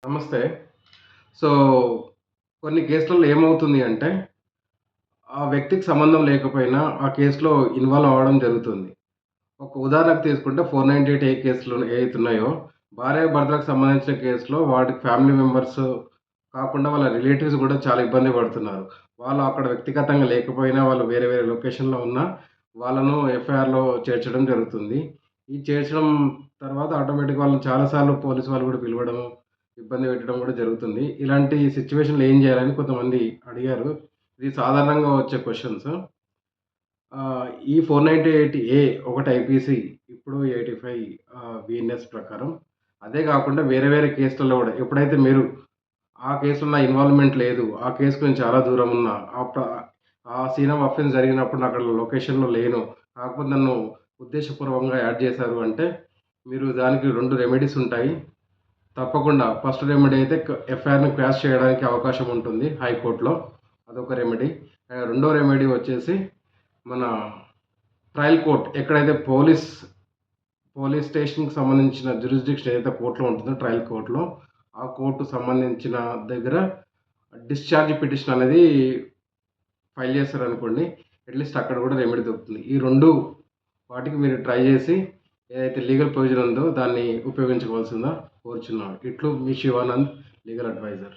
నమస్తే. సో, కొన్ని కేసులలో ఏమవుతుంది అంటే, ఆ వ్యక్తికి సంబంధం లేకపోయినా ఆ కేస్‌లో ఇన్వాల్వ్ అవ్వడం జరుగుతుంది. ఒక ఉదాహరణకు తీసుకుంటే 498 ఏ కేసులు ఏవైతున్నాయో, భార్యాభర్తలకు సంబంధించిన కేస్‌లో వాటికి ఫ్యామిలీ మెంబర్స్ కాకుండా వాళ్ళ రిలేటివ్స్ గూడా చాలా ఇబ్బంది పడుతున్నారు. వాళ్ళు అక్కడ వ్యక్తిగతంగా లేకపోయినా, వాళ్ళు వేరే వేరే లొకేషన్‌లో ఉన్నా, వాళ్ళను ఎఫ్ఐఆర్‌లో చేర్చడం జరుగుతుంది. ఈ చేర్చడం తర్వాత ఆటోమేటిక్‌గా వాళ్ళని చాలా సార్లు పోలీసు వాళ్ళు గూడా పిలవడం, ఇబ్బంది పెట్టడం గూడా జరుగుతుంది. ఇలాంటి సిట్యుయేషన్‌లో ఏం జేయాలని కొంతమంది అడిగారు. ఇది సాధారణంగా వచ్చే క్వెషన్స్. ఈ 498 ఒకటి ఐపీసీ, ఇప్పుడు 85 బిఎన్ఎస్ ప్రకారం. అదే గాకుండా వేరే వేరే కేసులలో గూడా ఎప్పుడైతే మీరు ఆ కేసులో నా ఇన్వాల్వ్‌మెంట్ లేదు, ఆ కేసుకి నేను చాలా దూరం ఉన్నా, ఆ సీన్ ఆఫ్ అఫెన్స్ జరిగినప్పుడు నేను అక్కడ లొకేషన్‌లో లేను, కాకపోతే నన్ను ఉద్దేశపూర్వకంగా యాడ్ చేశారు అంటే, మీరు దానికి 2 రెమెడీస్ ఉంటాయి. తప్పకుండా ఫస్ట్ రెమెడీ అయితే ఎఫ్ఐఆర్‌ని క్వాష్ చేయడానికి అవకాశం ఉంటుంది హైకోర్ట్‌లో. అదొక రెమెడీ. రెండో రెమెడీ వచ్చేసి మన ట్రయల్ కోర్ట్ ఎక్కడైతే పోలీస్ స్టేషన్‌కి సంబంధించిన జ్యూరిస్డిక్షన్ ఏదైతే కోర్ట్‌లో ఉంటుందో ట్రయల్ కోర్ట్‌లో, ఆ కోర్ట్‌కి సంబంధించిన దగ్గర డిశ్చార్జ్ పిటిషన్ అనేది ఫైల్ చేశారనుకోండి. అట్‌లీస్ట్ అక్కడ కూడా రెమెడీ దొరుకుతుంది. ఈ 2 వాటికి మీరు ట్రై చేసి ఏదైతే లీగల్ ప్రొవిజన్ ఉందో దాన్ని ఉపయోగించుకోవాల్సిందిగా కోరుచున్నాను. ఇట్లు మీ శివానంద్, లీగల్ అడ్వైజర్.